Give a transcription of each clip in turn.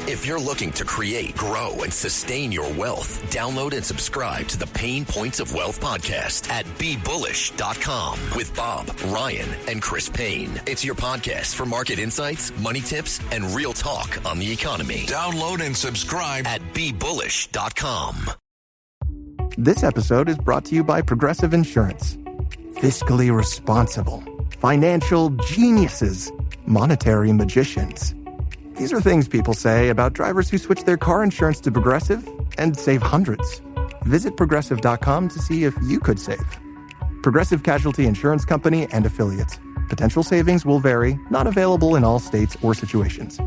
If you're looking to create, grow, and sustain your wealth, download and subscribe to the Pain Points of Wealth podcast at BeBullish.com with Bob, Ryan, and Chris Payne. It's your podcast for market insights, money tips, and real talk on the economy. Download and subscribe at BeBullish.com. This episode is brought to you by Progressive Insurance. Fiscally responsible, financial geniuses, monetary magicians. These are things people say about drivers who switch their car insurance to Progressive and save hundreds. Visit Progressive.com to see if you could save. Progressive Casualty Insurance Company and Affiliates. Potential savings will vary, not available in all states or situations.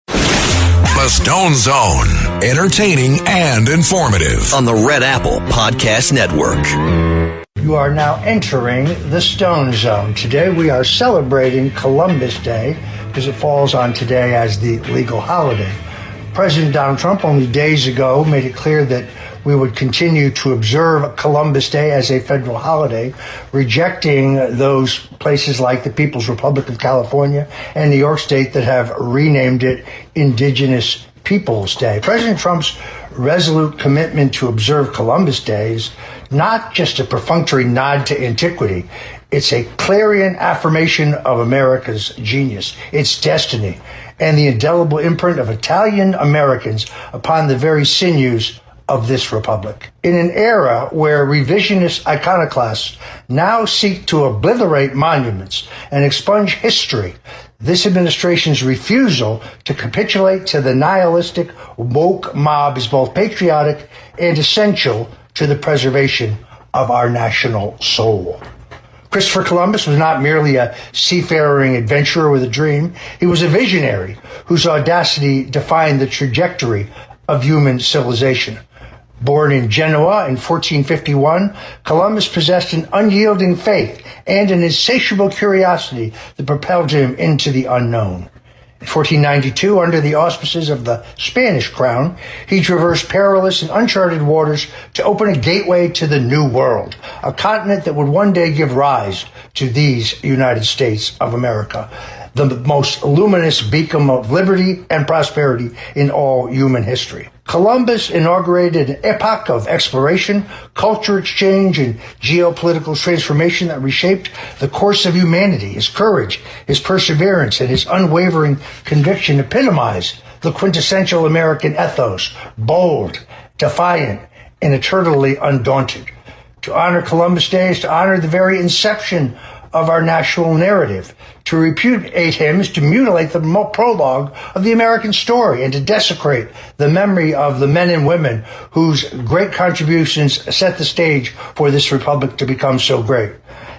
The Stone Zone. Entertaining and informative. On the Red Apple Podcast Network. You are now entering the Stone Zone. Today we are celebrating Columbus Day because it falls on today as the legal holiday. President Donald Trump only days ago made it clear that we would continue to observe Columbus Day as a federal holiday, rejecting those places like the People's Republic of California and New York State that have renamed it Indigenous Peoples Day. President Trump's resolute commitment to observe Columbus Day is not just a perfunctory nod to antiquity. It's a clarion affirmation of America's genius, its destiny, and the indelible imprint of Italian Americans upon the very sinews of this republic. In an era where revisionist iconoclasts now seek to obliterate monuments and expunge history, this administration's refusal to capitulate to the nihilistic woke mob is both patriotic and essential to the preservation of our national soul. Christopher Columbus was not merely a seafaring adventurer with a dream. He was a visionary whose audacity defined the trajectory of human civilization. Born in Genoa in 1451, Columbus possessed an unyielding faith and an insatiable curiosity that propelled him into the unknown. In 1492, under the auspices of the Spanish crown, he traversed perilous and uncharted waters to open a gateway to the New World, a continent that would one day give rise to these United States of America, the most luminous beacon of liberty and prosperity in all human history. Columbus inaugurated an epoch of exploration, culture exchange, and geopolitical transformation that reshaped the course of humanity. His courage, his perseverance, and his unwavering conviction epitomize the quintessential American ethos: bold, defiant, and eternally undaunted. To honor Columbus Day is to honor the very inception of our national narrative. To repudiate him is to mutilate the prologue of the American story and to desecrate the memory of the men and women whose great contributions set the stage for this republic to become so great.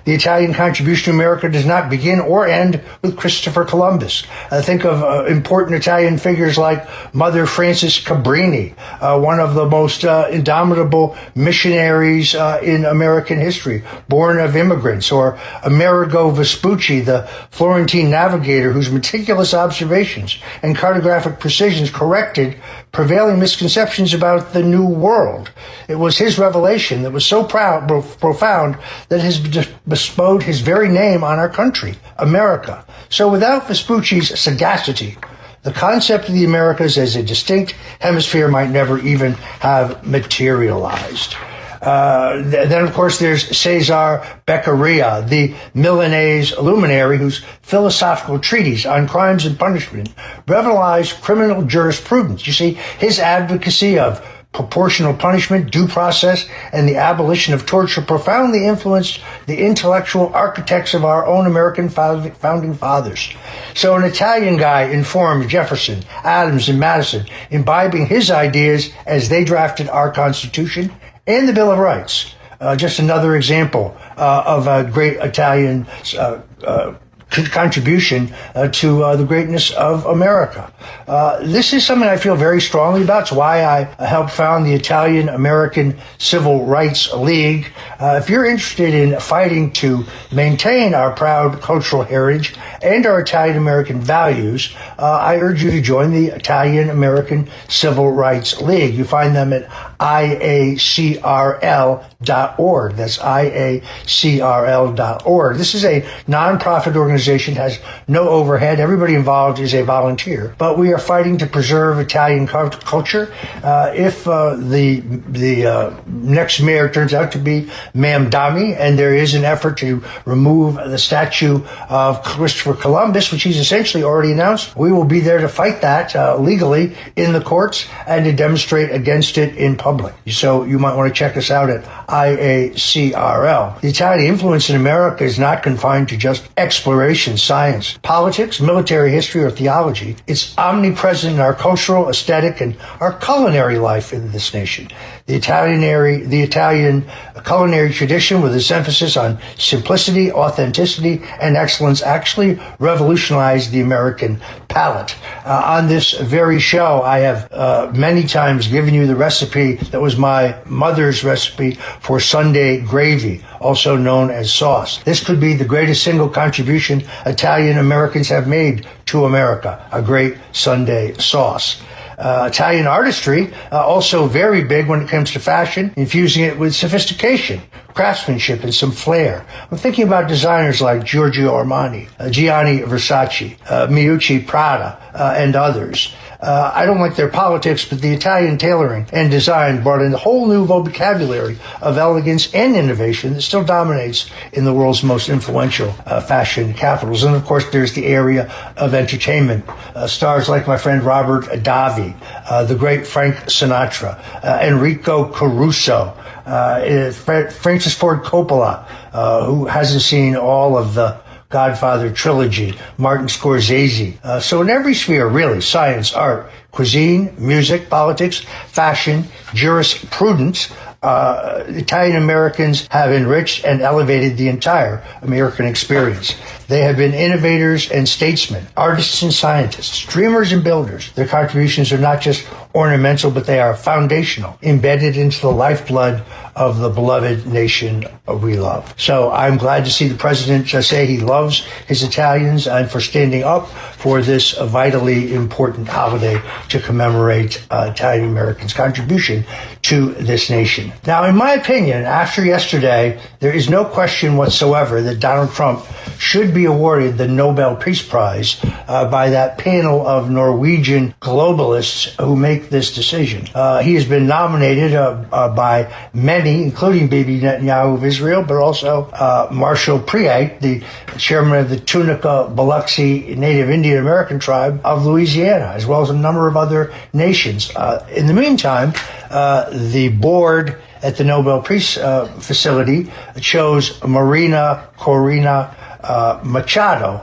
The Italian contribution to America does not begin or end with Christopher Columbus. Think of important Italian figures like Mother Frances Cabrini, one of the most indomitable missionaries in American history, born of immigrants, or Amerigo Vespucci, the Florentine navigator whose meticulous observations and cartographic precisions corrected prevailing misconceptions about the New World. It was his revelation that was so profound that it has bestowed his very name on our country, America. So without Vespucci's sagacity, the concept of the Americas as a distinct hemisphere might never even have materialized. Then, of course, there's Cesare Beccaria, the Milanese luminary whose philosophical treatise on crimes and punishment revolutionized criminal jurisprudence. You see, his advocacy of proportional punishment, due process, and the abolition of torture profoundly influenced the intellectual architects of our own American founding fathers. So an Italian guy informed Jefferson, Adams, and Madison, imbibing his ideas as they drafted our Constitution and the Bill of Rights. Just another example of a great Italian contribution to the greatness of America. This is something I feel very strongly about. It's why I helped found the Italian American Civil Rights League. If you're interested in fighting to maintain our proud cultural heritage and our Italian American values, I urge you to join the Italian American Civil Rights League. You find them at IACRL.org. That's IACRL.org. This is a nonprofit organization organization has no overhead. Everybody involved is a volunteer. But we are fighting to preserve Italian culture. If the next mayor turns out to be Mamdani, and there is an effort to remove the statue of Christopher Columbus, which he's essentially already announced, we will be there to fight that legally in the courts and to demonstrate against it in public. So you might want to check us out at IACRL. The Italian influence in America is not confined to just exploration, science, politics, military history, or theology. It's omnipresent in our cultural, aesthetic, and our culinary life in this nation. The Italian culinary tradition, with its emphasis on simplicity, authenticity, and excellence, actually revolutionized the American palate. On this very show, I have many times given you the recipe that was my mother's recipe for Sunday gravy, also known as sauce. This could be the greatest single contribution Italian Americans have made to America, a great Sunday sauce. Italian artistry, also very big when it comes to fashion, infusing it with sophistication, craftsmanship, and some flair. I'm thinking about designers like Giorgio Armani, Gianni Versace, Miucci Prada, and others. I don't like their politics, but the Italian tailoring and design brought in a whole new vocabulary of elegance and innovation that still dominates in the world's most influential fashion capitals. And of course, there's the area of entertainment. Stars like my friend Robert Davi, the great Frank Sinatra, Enrico Caruso, Francis Ford Coppola, who hasn't seen all of the Godfather trilogy, Martin Scorsese. So in every sphere, really, science, art, cuisine, music, politics, fashion, jurisprudence, Italian Americans have enriched and elevated the entire American experience. They have been innovators and statesmen, artists and scientists, dreamers and builders. Their contributions are not just ornamental, but they are foundational, embedded into the lifeblood of the beloved nation we love. So I'm glad to see the president say he loves his Italians and for standing up for this vitally important holiday to commemorate Italian Americans' contribution to this nation. Now, in my opinion, after yesterday, there is no question whatsoever that Donald Trump should be awarded the Nobel Peace Prize by that panel of Norwegian globalists who make this decision. He has been nominated by many, including Bibi Netanyahu of Israel, but also Marshall Priet, the chairman of the Tunica Biloxi Native Indian American tribe of Louisiana, as well as a number of other nations. In the meantime, the board at the Nobel Peace Facility chose Maria Corina Machado,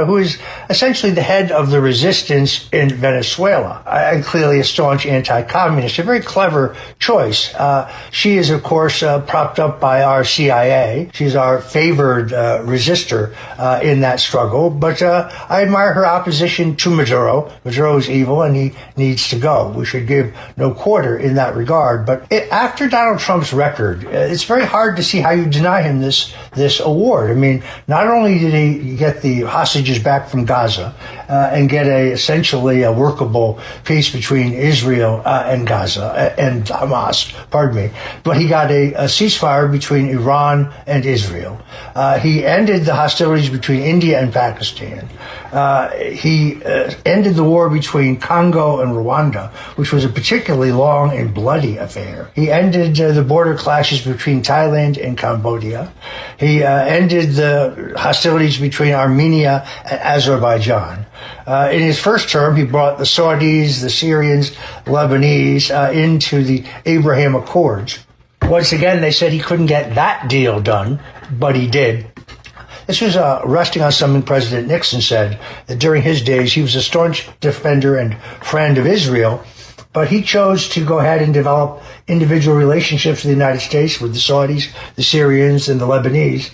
who is essentially the head of the resistance in Venezuela, and clearly a staunch anti-communist. A very clever choice. She is, of course, propped up by our CIA. She's our favored resistor in that struggle. But I admire her opposition to Maduro. Maduro is evil, and he needs to go. We should give no quarter in that regard. But after Donald Trump's record, it's very hard to see how you deny him this award. I mean, not only did he get the hostages back from Gaza and get essentially a workable peace between Israel and Gaza and Hamas, but he got a ceasefire between Iran and Israel. He ended the hostilities between India and Pakistan. He ended the war between Congo and Rwanda, which was a particularly long and bloody affair. He ended the border clashes between Thailand and Cambodia. He ended the hostilities between Armenia and Azerbaijan. In his first term, he brought the Saudis, the Syrians, Lebanese into the Abraham Accords. Once again, they said he couldn't get that deal done, but he did. This was resting on something President Nixon said, that during his days he was a staunch defender and friend of Israel, but he chose to go ahead and develop individual relationships with the United States, with the Saudis, the Syrians, and the Lebanese,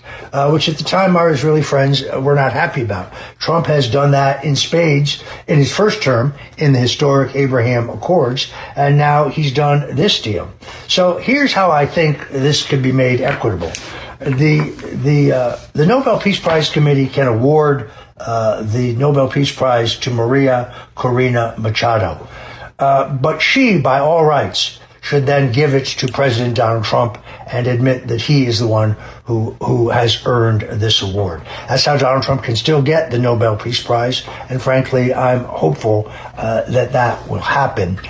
which at the time our Israeli friends were not happy about. Trump has done that in spades in his first term in the historic Abraham Accords, and now he's done this deal. So here's how I think this could be made equitable. The Nobel Peace Prize Committee can award the Nobel Peace Prize to Maria Corina Machado. But she, by all rights, should then give it to President Donald Trump and admit that he is the one who has earned this award. That's how Donald Trump can still get the Nobel Peace Prize, and frankly, I'm hopeful that will happen.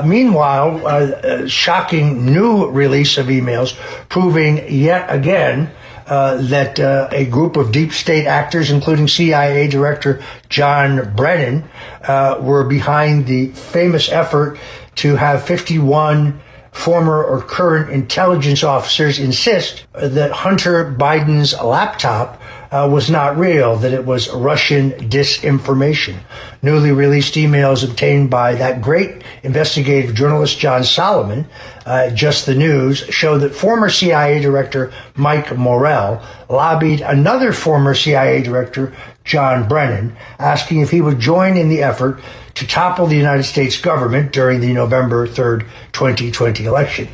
Meanwhile, shocking new release of emails proving yet again that a group of deep state actors, including CIA Director John Brennan, were behind the famous effort to have 51 former or current intelligence officers insist that Hunter Biden's laptop was not real, that it was Russian disinformation. Newly released emails obtained by that great investigative journalist John Solomon, Just the News, show that former CIA Director Mike Morell lobbied another former CIA Director, John Brennan, asking if he would join in the effort to topple the United States government during the November 3rd, 2020 election.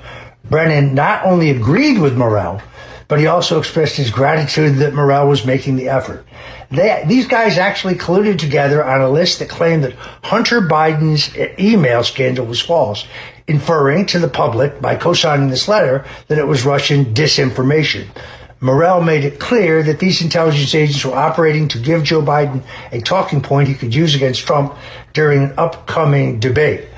Brennan not only agreed with Morell, but he also expressed his gratitude that Morell was making the effort. These guys actually colluded together on a list that claimed that Hunter Biden's email scandal was false, inferring to the public by co-signing this letter that it was Russian disinformation. Morell made it clear that these intelligence agents were operating to give Joe Biden a talking point he could use against Trump during an upcoming debate.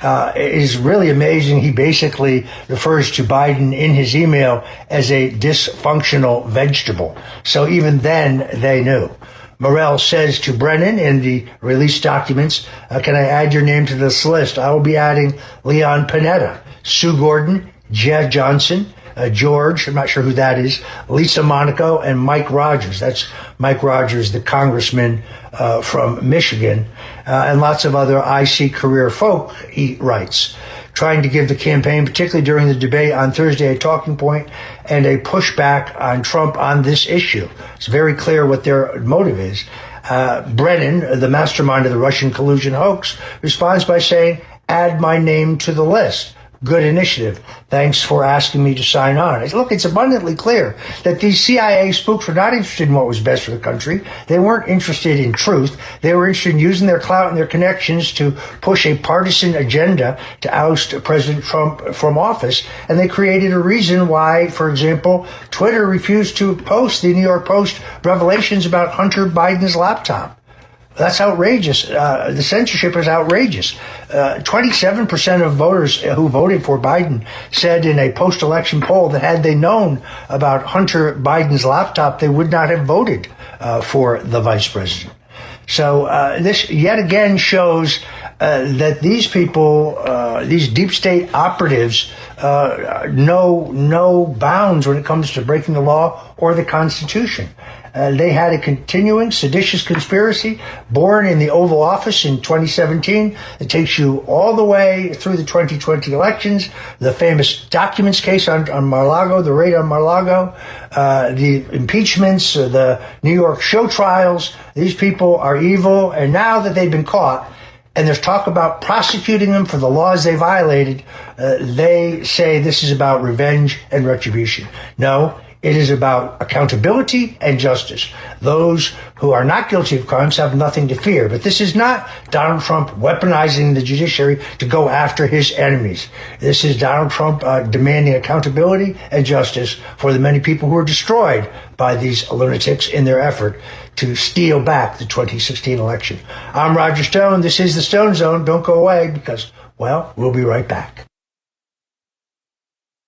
It is really amazing. He basically refers to Biden in his email as a dysfunctional vegetable. So even then, they knew. Morell says to Brennan in the released documents, can I add your name to this list? I will be adding Leon Panetta, Sue Gordon, Jeff Johnson, George, I'm not sure who that is, Lisa Monaco, and Mike Rogers. That's Mike Rogers, the congressman from Michigan, and lots of other IC career folk, he writes, trying to give the campaign, particularly during the debate on Thursday, a talking point and a pushback on Trump on this issue. It's very clear what their motive is. Brennan, the mastermind of the Russian collusion hoax, responds by saying, add my name to the list. Good initiative. Thanks for asking me to sign on. Look, it's abundantly clear that these CIA spooks were not interested in what was best for the country. They weren't interested in truth. They were interested in using their clout and their connections to push a partisan agenda to oust President Trump from office. And they created a reason why, for example, Twitter refused to post the New York Post revelations about Hunter Biden's laptop. That's outrageous. The censorship is outrageous. 27% of voters who voted for Biden said in a post-election poll that had they known about Hunter Biden's laptop, they would not have voted for the vice president. So this yet again shows that these people, these deep state operatives, know no bounds when it comes to breaking the law or the Constitution. They had a continuing seditious conspiracy born in the Oval Office in 2017 that takes you all the way through the 2020 elections, the famous documents case on Mar-a-Lago, the raid on Mar-a-Lago, the impeachments, the New York show trials. These people are evil, and now that they've been caught, and there's talk about prosecuting them for the laws they violated, they say this is about revenge and retribution. No. It is about accountability and justice. Those who are not guilty of crimes have nothing to fear. But this is not Donald Trump weaponizing the judiciary to go after his enemies. This is Donald Trump demanding accountability and justice for the many people who were destroyed by these lunatics in their effort to steal back the 2016 election. I'm Roger Stone. This is the Stone Zone. Don't go away because, well, we'll be right back.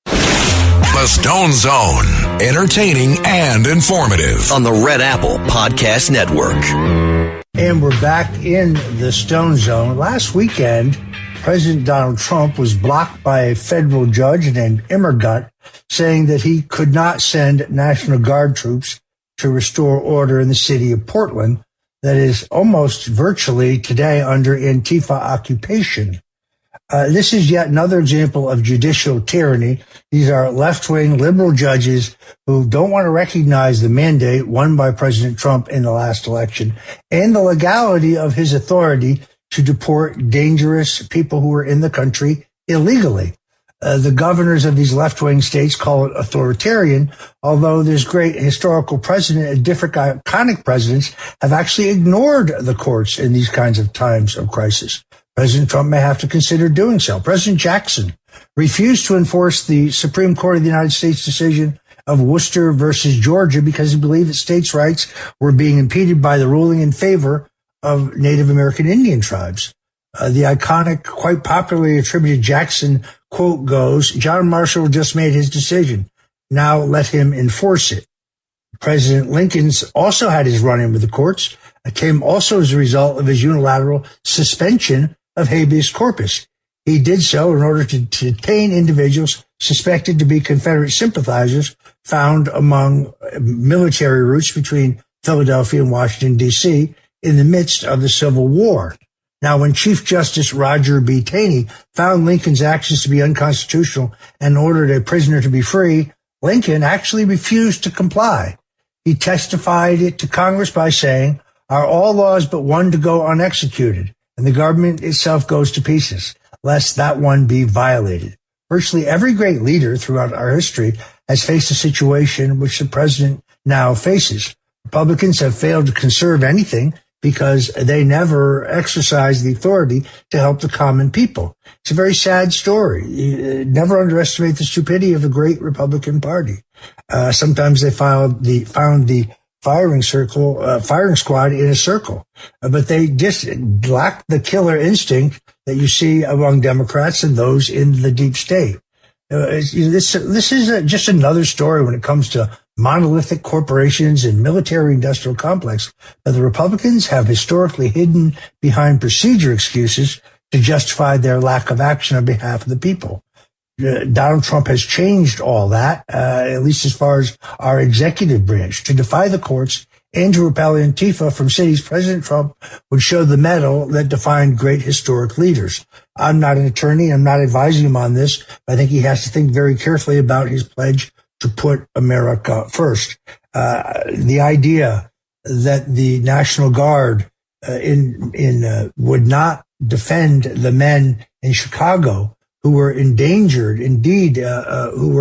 The Stone Zone, entertaining and informative on the Red Apple Podcast Network. And we're back in the Stone Zone. Last weekend, President Donald Trump was blocked by a federal judge named Immergut, saying that he could not send National Guard troops to restore order in the city of Portland that is almost virtually today under Antifa occupation. This is yet another example of judicial tyranny. These are left-wing liberal judges who don't want to recognize the mandate won by President Trump in the last election and the legality of his authority to deport dangerous people who are in the country illegally. The governors of these left-wing states call it authoritarian, although there's great historical precedent and different iconic presidents have actually ignored the courts in these kinds of times of crisis. President Trump may have to consider doing so. President Jackson refused to enforce the Supreme Court of the United States decision of Worcester versus Georgia because he believed that states' rights were being impeded by the ruling in favor of Native American Indian tribes. The iconic, quite popularly attributed Jackson quote goes, "John Marshall just made his decision. Now let him enforce it." President Lincoln's also had his run-in with the courts. It came also as a result of his unilateral suspension of habeas corpus. He did so in order to detain individuals suspected to be Confederate sympathizers found among military routes between Philadelphia and Washington, D.C. in the midst of the Civil War. Now, when Chief Justice Roger B. Taney found Lincoln's actions to be unconstitutional and ordered a prisoner to be free, Lincoln actually refused to comply. He testified it to Congress by saying, "Are all laws but one to go unexecuted, and the government itself goes to pieces, lest that one be violated." Virtually every great leader throughout our history has faced a situation which the president now faces. Republicans have failed to conserve anything because they never exercised the authority to help the common people. It's a very sad story. Never underestimate the stupidity of the great Republican Party. Sometimes they found the firing squad in a circle, but they just lacked the killer instinct that you see among Democrats and those in the deep state. This is just another story when it comes to monolithic corporations and military-industrial complex that the Republicans have historically hidden behind procedure excuses to justify their lack of action on behalf of the people. Donald Trump has changed all that, at least as far as our executive branch. To defy the courts and to repel Antifa from cities, President Trump would show the mettle that defined great historic leaders. I'm not an attorney. I'm not advising him on this. But I think he has to think very carefully about his pledge to put America first. The idea that the National Guard would not defend the men in Chicago who were endangered, indeed, who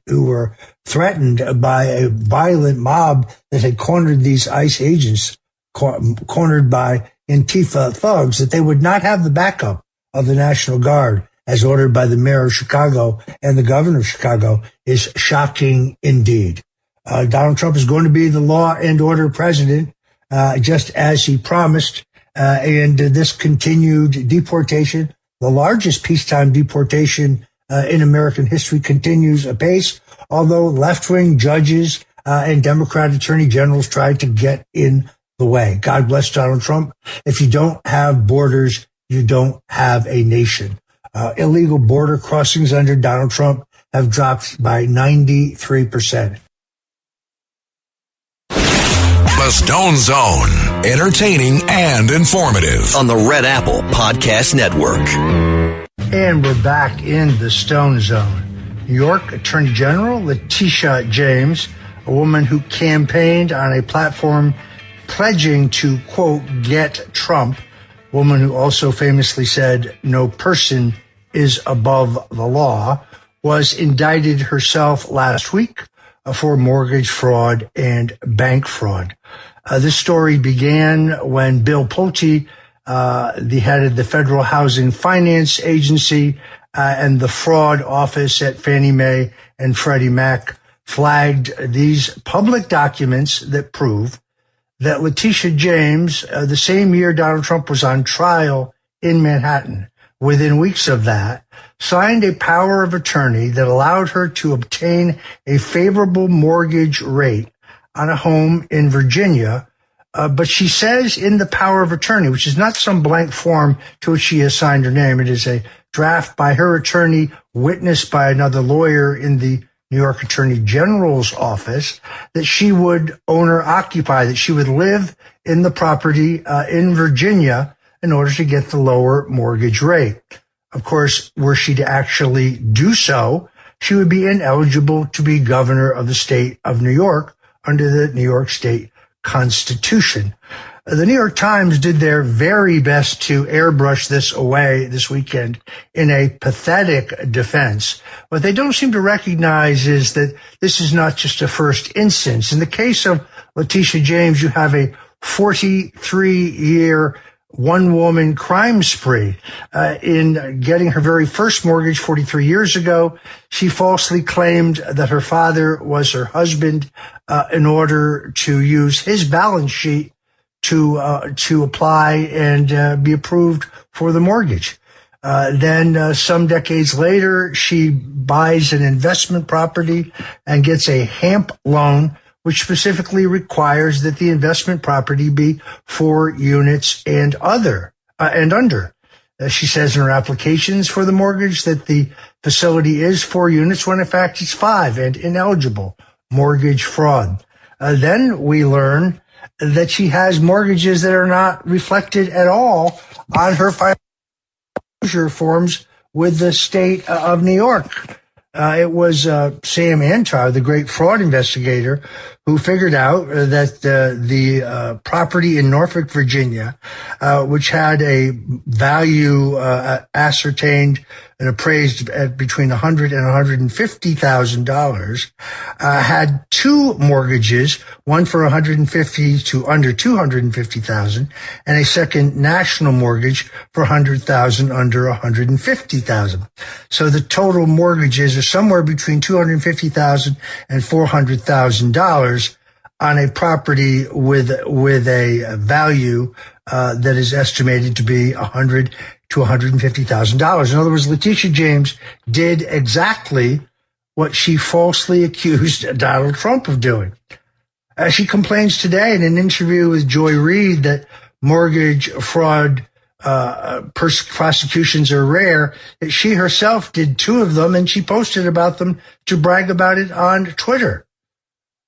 were threatened by a violent mob that had cornered these ICE agents, cornered by Antifa thugs, that they would not have the backup of the National Guard as ordered by the mayor of Chicago and the governor of Chicago is shocking indeed. Donald Trump is going to be the law and order president, just as he promised, and this continued deportation, the largest peacetime deportation in American history, continues apace, although left-wing judges and Democrat attorney generals tried to get in the way. God bless Donald Trump. If you don't have borders, you don't have a nation. Illegal border crossings under Donald Trump have dropped by 93%. The Stone Zone, entertaining and informative. On the Red Apple Podcast Network. And we're back in the Stone Zone. New York Attorney General Letitia James, a woman who campaigned on a platform pledging to, quote, get Trump, a woman who also famously said, no person is above the law, was indicted herself last week for mortgage fraud and bank fraud. This story began when Bill Pulte, the head of the Federal Housing Finance Agency and the fraud office at Fannie Mae and Freddie Mac, flagged these public documents that prove that Letitia James, the same year Donald Trump was on trial in Manhattan, within weeks of that, signed a power of attorney that allowed her to obtain a favorable mortgage rate on a home in Virginia. But she says in the power of attorney, which is not some blank form to which she has signed her name, it is a draft by her attorney, witnessed by another lawyer in the New York Attorney General's office, that she would own or occupy, that she would live in the property in Virginia in order to get the lower mortgage rate. Of course, were she to actually do so, she would be ineligible to be governor of the state of New York under the New York State Constitution. The New York Times did their very best to airbrush this away this weekend in a pathetic defense. What they don't seem to recognize is that this is not just a first instance. In the case of Letitia James, you have a 43-year one-woman crime spree. In getting her very first mortgage 43 years ago, she falsely claimed that her father was her husband in order to use his balance sheet to apply and be approved for the mortgage. Then some decades later, she buys an investment property and gets a HAMP loan, which specifically requires that the investment property be 4 units and under. She says in her applications for the mortgage that the facility is 4 units when in fact it's 5 and ineligible. Mortgage fraud. Then we learn that she has mortgages that are not reflected at all on her financial forms with the state of New York. It was Sam Antar, the great fraud investigator, who figured out that the property in Norfolk, Virginia, which had a value ascertained and appraised at between $100,000 and $150,000, had 2 mortgages, one for $150,000 to under $250,000, and a second national mortgage for $100,000 under $150,000. So the total mortgages are somewhere between $250,000 and $400,000 on a property with a value that is estimated to be $100,000 to $150,000. In other words, Letitia James did exactly what she falsely accused Donald Trump of doing. She complains today in an interview with Joy Reid that mortgage fraud prosecutions are rare, that she herself did 2 of them, and she posted about them to brag about it on Twitter.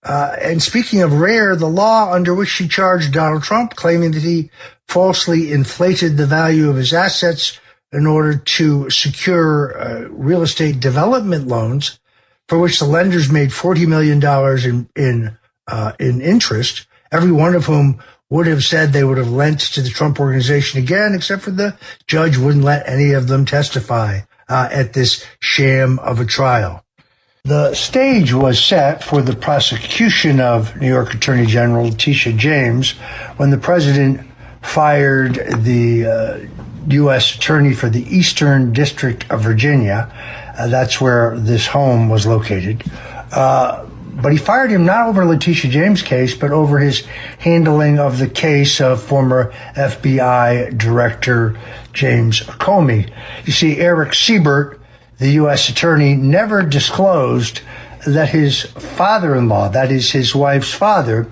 And speaking of rare, the law under which she charged Donald Trump, claiming that he falsely inflated the value of his assets in order to secure real estate development loans, for which the lenders made $40 million in interest, every one of whom would have said they would have lent to the Trump organization again, except for the judge wouldn't let any of them testify at this sham of a trial. The stage was set for the prosecution of New York Attorney General Letitia James when the president fired the U.S. Attorney for the Eastern District of Virginia. That's where this home was located. But he fired him not over Letitia James' case, but over his handling of the case of former FBI Director James Comey. You see, Eric Siebert, the U.S. Attorney, never disclosed that his father-in-law, that is his wife's father,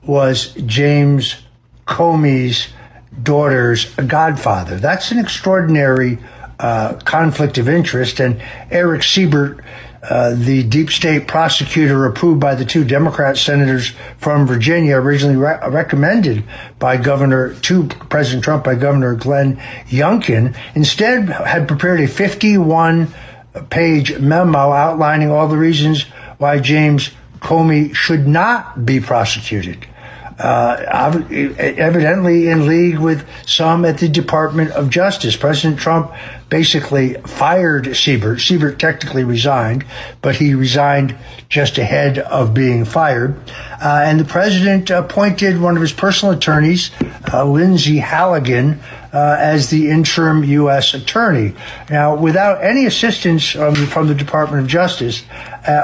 was James Comey's daughter's godfather. That's an extraordinary conflict of interest, and Eric Siebert, the deep state prosecutor approved by the 2 Democrat senators from Virginia, originally recommended by President Trump by Governor Glenn Youngkin, instead had prepared a 51-page memo outlining all the reasons why James Comey should not be prosecuted. Evidently in league with some at the Department of Justice. President Trump basically fired Siebert. Siebert technically resigned, but he resigned just ahead of being fired. And the president appointed one of his personal attorneys, Lindsay Halligan, as the interim U.S. attorney. Now, without any assistance from the Department of Justice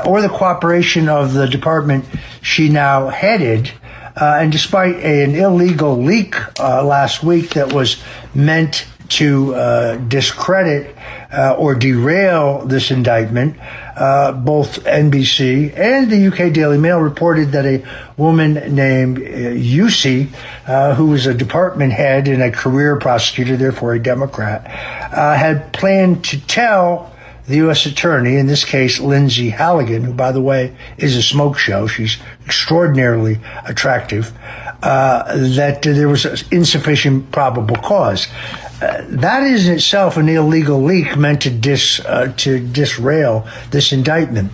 or the cooperation of the department she now headed, and despite an illegal leak last week that was meant to discredit or derail this indictment, both NBC and the UK Daily Mail reported that a woman named Yusi, who was a department head and a career prosecutor, therefore a Democrat, had planned to tell the U.S. attorney, in this case Lindsay Halligan, who, by the way, is a smoke show, she's extraordinarily attractive, that there was insufficient probable cause. That is in itself an illegal leak meant to disrail this indictment.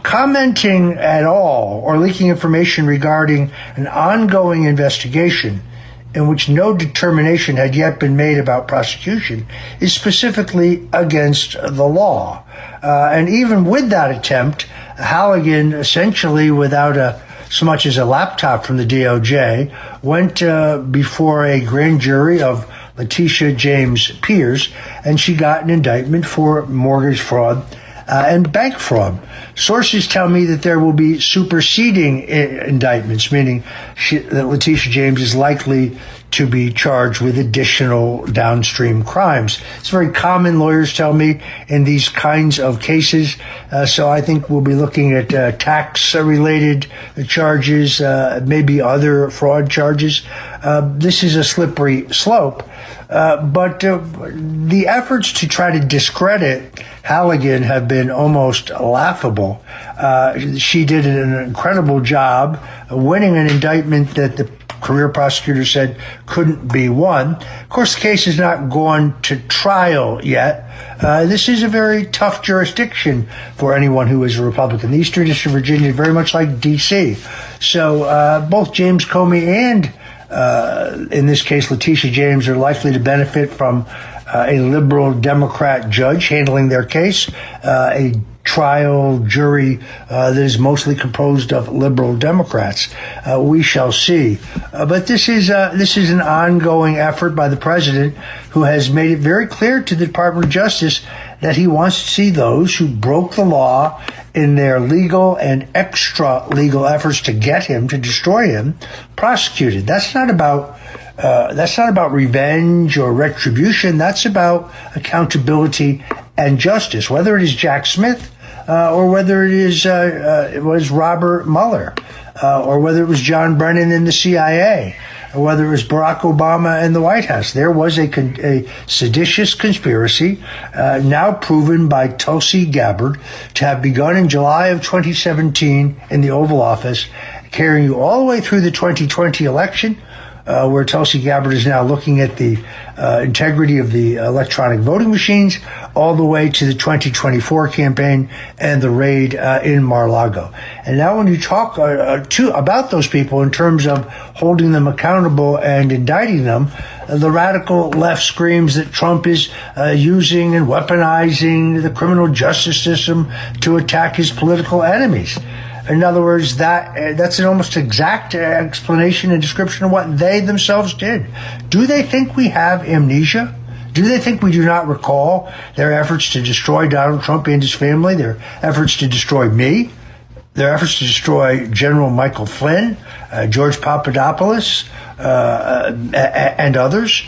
Commenting at all or leaking information regarding an ongoing investigation in which no determination had yet been made about prosecution is specifically against the law. And even with that attempt, Halligan, essentially without so much as a laptop from the DOJ, went before a grand jury of Letitia James Peters, and she got an indictment for mortgage fraud and bank fraud. Sources tell me that there will be superseding indictments, meaning that Letitia James is likely to be charged with additional downstream crimes. It's very common, lawyers tell me, in these kinds of cases. So I think we'll be looking at tax-related charges, maybe other fraud charges. This is a slippery slope. But the efforts to try to discredit Halligan have been almost laughable. She did an incredible job winning an indictment that the career prosecutor said couldn't be won. Of course, the case has not gone to trial yet. This is a very tough jurisdiction for anyone who is a Republican. The Eastern District of Virginia is very much like D.C. So both James Comey and in this case, Letitia James, are likely to benefit from a liberal Democrat judge handling their case, a trial jury that is mostly composed of liberal Democrats. We shall see. But this is an ongoing effort by the president, who has made it very clear to the Department of Justice that he wants to see those who broke the law in their legal and extra legal efforts to get him, to destroy him, prosecuted. That's not about revenge or retribution. That's about accountability and justice, whether it is Jack Smith or whether it was Robert Mueller or whether it was John Brennan in the CIA, or whether it was Barack Obama in the White House. There was a seditious conspiracy, now proven by Tulsi Gabbard, to have begun in July of 2017 in the Oval Office, carrying you all the way through the 2020 election, where Tulsi Gabbard is now looking at the integrity of the electronic voting machines, all the way to the 2024 campaign and the raid in Mar-a-Lago. And now when you talk about those people in terms of holding them accountable and indicting them, the radical left screams that Trump is using and weaponizing the criminal justice system to attack his political enemies. In other words, that's an almost exact explanation and description of what they themselves did. Do they think we have amnesia? Do they think we do not recall their efforts to destroy Donald Trump and his family, their efforts to destroy me, their efforts to destroy General Michael Flynn, George Papadopoulos, and others?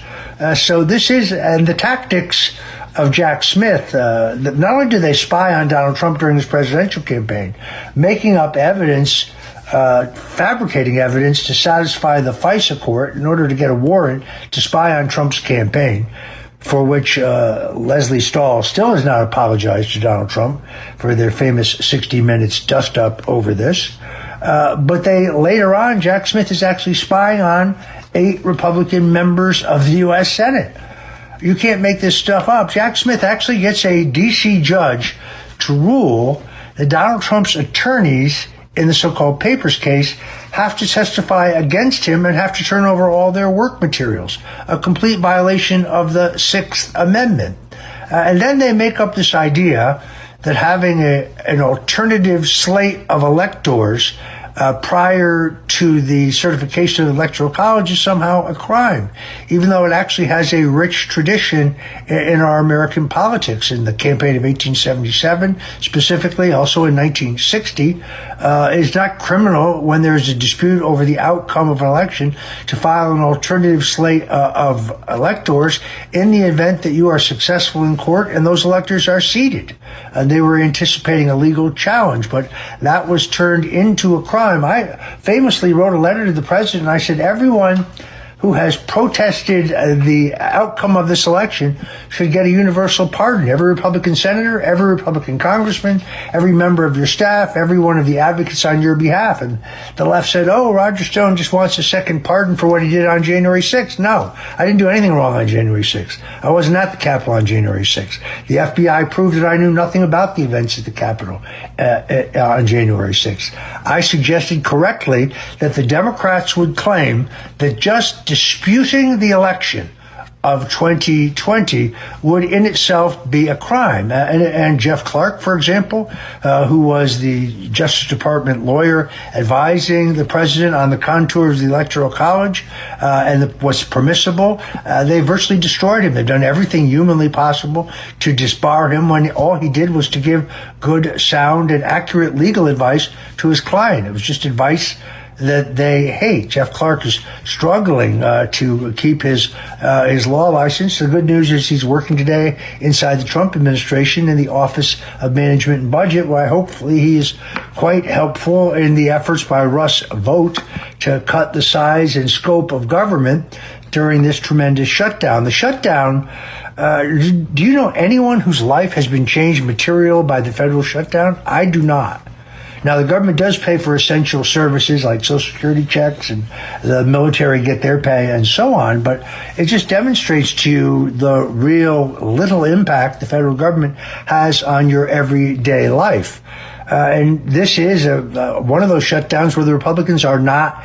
So this is, and the tactics of Jack Smith, not only do they spy on Donald Trump during his presidential campaign, making up evidence, fabricating evidence to satisfy the FISA court in order to get a warrant to spy on Trump's campaign, for which Leslie Stahl still has not apologized to Donald Trump for their famous 60 Minutes dust-up over this. But later on, Jack Smith is actually spying on 8 Republican members of the U.S. Senate. You can't make this stuff up. Jack Smith actually gets a D.C. judge to rule that Donald Trump's attorneys in the so-called Papers case have to testify against him and have to turn over all their work materials, a complete violation of the Sixth Amendment. And then they make up this idea that having an alternative slate of electors prior to the certification of the Electoral College is somehow a crime, even though it actually has a rich tradition in our American politics. In the campaign of 1877, specifically, also in 1960, it's not criminal when there's a dispute over the outcome of an election to file an alternative slate of electors in the event that you are successful in court and those electors are seated. And they were anticipating a legal challenge, but that was turned into a crime. I famously wrote a letter to the president. I said, everyone who has protested the outcome of this election should get a universal pardon. Every Republican senator, every Republican congressman, every member of your staff, every one of the advocates on your behalf. And the left said, oh, Roger Stone just wants a second pardon for what he did on January 6th. No, I didn't do anything wrong on January 6th. I wasn't at the Capitol on January 6th. The FBI proved that I knew nothing about the events at the Capitol on January 6th. I suggested correctly that the Democrats would claim that just disputing the election of 2020 would in itself be a crime. And Jeff Clark, for example, who was the Justice Department lawyer advising the president on the contours of the Electoral College and what's permissible, they virtually destroyed him. They've done everything humanly possible to disbar him when all he did was to give good, sound, and accurate legal advice to his client. It was just advice that they hate. Jeff Clark is struggling to keep his law license. The good news is he's working today inside the Trump administration in the Office of Management and Budget, where hopefully he is quite helpful in the efforts by Russ Vought to cut the size and scope of government during this tremendous shutdown. The shutdown, do you know anyone whose life has been changed material by the federal shutdown? I do not. Now, the government does pay for essential services like Social Security checks, and the military get their pay and so on, but it just demonstrates to you the real little impact the federal government has on your everyday life. And this is one of those shutdowns where the Republicans are not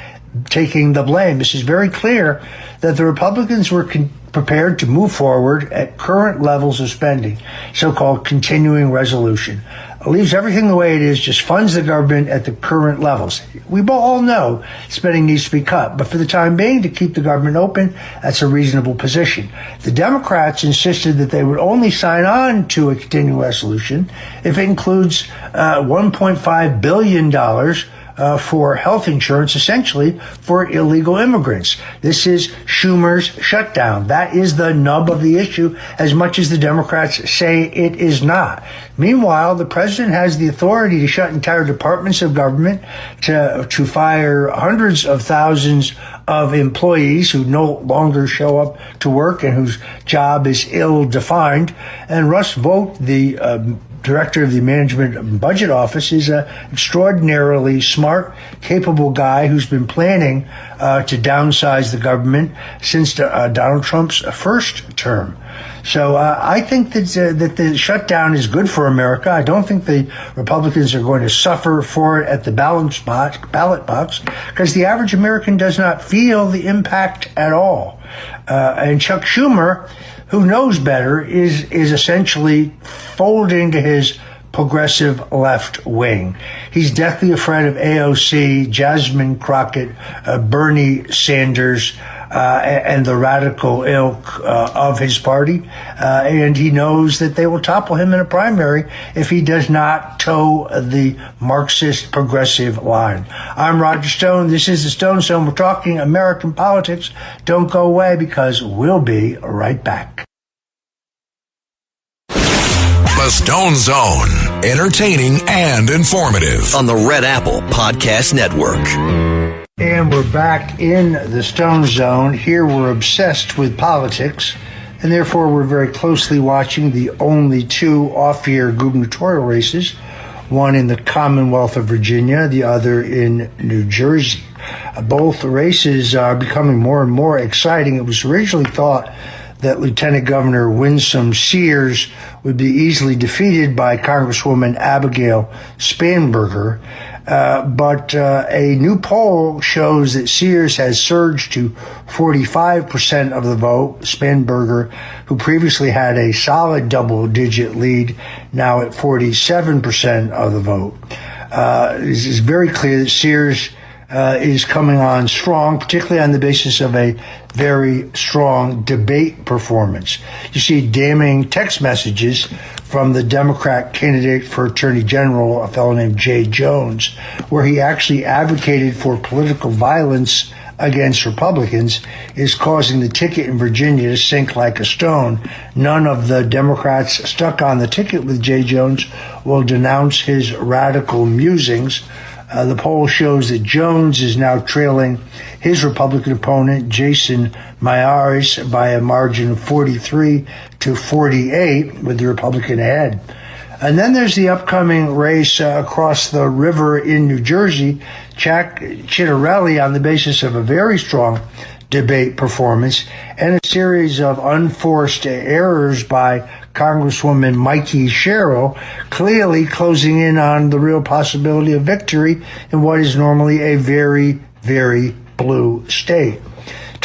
taking the blame. This is very clear that the Republicans were prepared to move forward at current levels of spending, so-called continuing resolution. Leaves everything the way it is, just funds the government at the current levels. We all know spending needs to be cut, but for the time being, to keep the government open, that's a reasonable position. The Democrats insisted that they would only sign on to a continuing resolution if it includes $1.5 billion for health insurance, essentially for illegal immigrants. This is Schumer's shutdown. That is the nub of the issue, as much as the Democrats say it is not. Meanwhile, the president has the authority to shut entire departments of government, to fire hundreds of thousands of employees who no longer show up to work and whose job is ill-defined. And Russ Vought, the director of the Management and Budget Office, is an extraordinarily smart, capable guy who's been planning to downsize the government since Donald Trump's first term. So I think that the shutdown is good for America. I don't think the Republicans are going to suffer for it at the ballot box, because the average American does not feel the impact at all. And Chuck Schumer, who knows better, is essentially folding to his progressive left wing. He's deathly afraid of AOC, Jasmine Crockett, Bernie Sanders, and the radical ilk of his party. And he knows that they will topple him in a primary if he does not toe the Marxist progressive line. I'm Roger Stone. This is the Stone Zone. We're talking American politics. Don't go away, because we'll be right back. The Stone Zone, entertaining and informative on the Red Apple Podcast Network. And we're back in the Stone Zone. Here we're obsessed with politics, and therefore we're very closely watching the only two off-year gubernatorial races, one in the Commonwealth of Virginia, the other in New Jersey. Both races are becoming more and more exciting. It was originally thought that Lieutenant Governor Winsome Sears would be easily defeated by Congresswoman Abigail Spanberger. But a new poll shows that Sears has surged to 45% of the vote. Spanberger, who previously had a solid double-digit lead, now at 47% of the vote. It is very clear that Sears is coming on strong, particularly on the basis of a very strong debate performance. You see damning text messages from the Democrat candidate for Attorney General, a fellow named Jay Jones, where he actually advocated for political violence against Republicans, is causing the ticket in Virginia to sink like a stone. None of the Democrats stuck on the ticket with Jay Jones will denounce his radical musings. The poll shows that Jones is now trailing his Republican opponent, Jason Miyares, by a margin of 43-48, with the Republican ahead. And then there's the upcoming race across the river in New Jersey. Jack Ciattarelli, on the basis of a very strong debate performance and a series of unforced errors by Congresswoman Mikey Sherrill, clearly closing in on the real possibility of victory in what is normally a very, very blue state.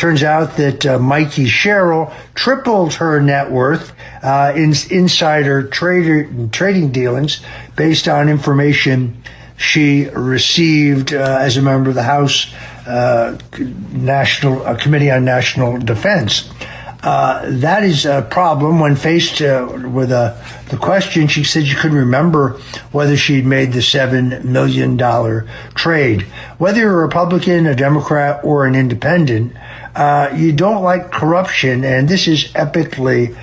turns out that Mikey Sherrill tripled her net worth in insider trading dealings based on information she received as a member of the House Committee on National Defense. That is a problem. When faced with the question, she said she couldn't remember whether she'd made the $7 million trade. Whether you're a Republican, a Democrat, or an independent, you don't like corruption, and this is epically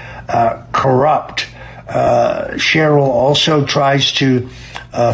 corrupt. Sherrill also tries to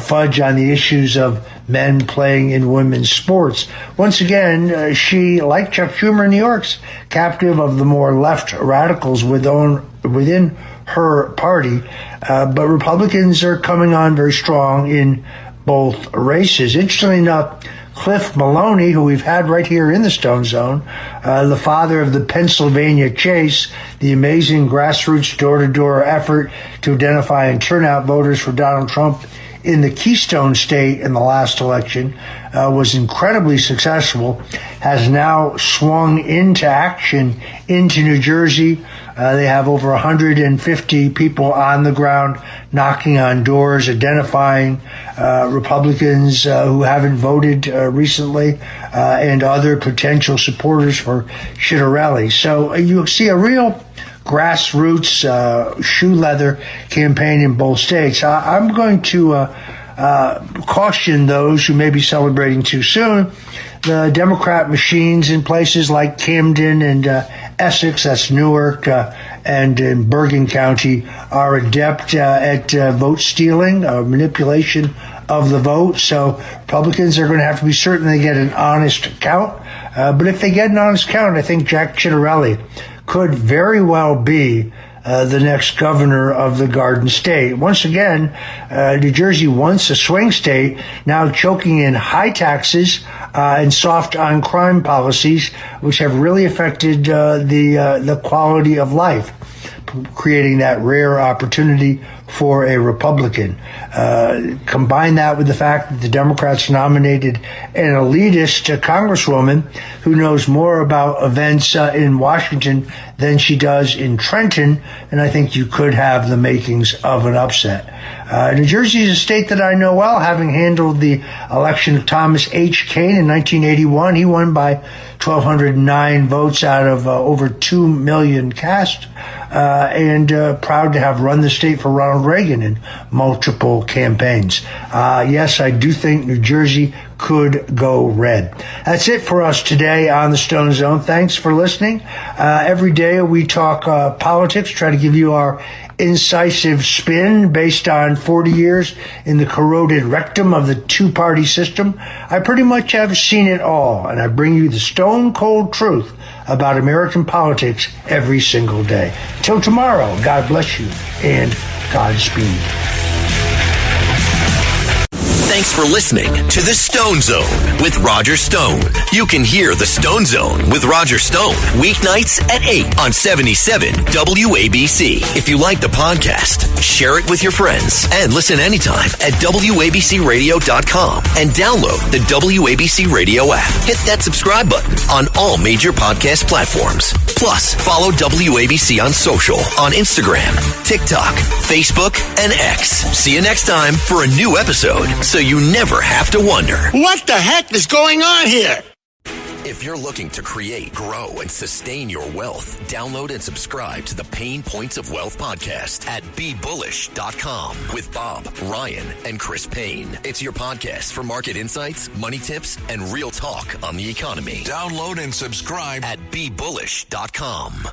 fudge on the issues of men playing in women's sports. Once again, she, like Chuck Schumer in New York's, captive of the more left radicals within her party. But Republicans are coming on very strong in both races. Interestingly enough, Cliff Maloney, who we've had right here in the Stone Zone, the father of the Pennsylvania Chase, the amazing grassroots door-to-door effort to identify and turn out voters for Donald Trump in the Keystone State in the last election, was incredibly successful, has now swung into action into New Jersey. They have over 150 people on the ground knocking on doors, identifying Republicans who haven't voted recently, and other potential supporters for Ciattarelli. So you see a real grassroots shoe leather campaign in both states. I'm going to caution those who may be celebrating too soon. The Democrat machines in places like Camden and Essex, that's Newark, and in Bergen County, are adept at vote stealing, manipulation of the vote. So Republicans are going to have to be certain they get an honest count. But if they get an honest count, I think Jack Ciattarelli could very well be the next governor of the Garden State. Once again, New Jersey, once a swing state, now choking in high taxes and soft on crime policies, which have really affected the quality of life, creating that rare opportunity for a Republican. Combine that with the fact that the Democrats nominated an elitist congresswoman who knows more about events in Washington than she does in Trenton, and I think you could have the makings of an upset. New Jersey is a state that I know well, having handled the election of Thomas H. Kane in 1981. He won by 1,209 votes out of over 2 million cast, and proud to have run the state for Ronald Reagan in multiple campaigns. Yes, I do think New Jersey could go red. That's it for us today on the Stone Zone. Thanks for listening. Every day we talk politics, try to give you our incisive spin based on 40 years in the corroded rectum of the two-party system. I pretty much have seen it all, and I bring you the stone-cold truth about American politics every single day. Till tomorrow, God bless you, and Godspeed. Thanks for listening to The Stone Zone with Roger Stone. You can hear The Stone Zone with Roger Stone weeknights at 8 on 77 WABC. If you like the podcast, share it with your friends and listen anytime at WABCRadio.com and download the WABC Radio app. Hit that subscribe button on all major podcast platforms. Plus, follow WABC on social on Instagram, TikTok, Facebook, and X. See you next time for a new episode, so you never have to wonder, what the heck is going on here? If you're looking to create, grow, and sustain your wealth, download and subscribe to the Pain Points of Wealth podcast at BeBullish.com with Bob, Ryan, and Chris Payne. It's your podcast for market insights, money tips, and real talk on the economy. Download and subscribe at BeBullish.com.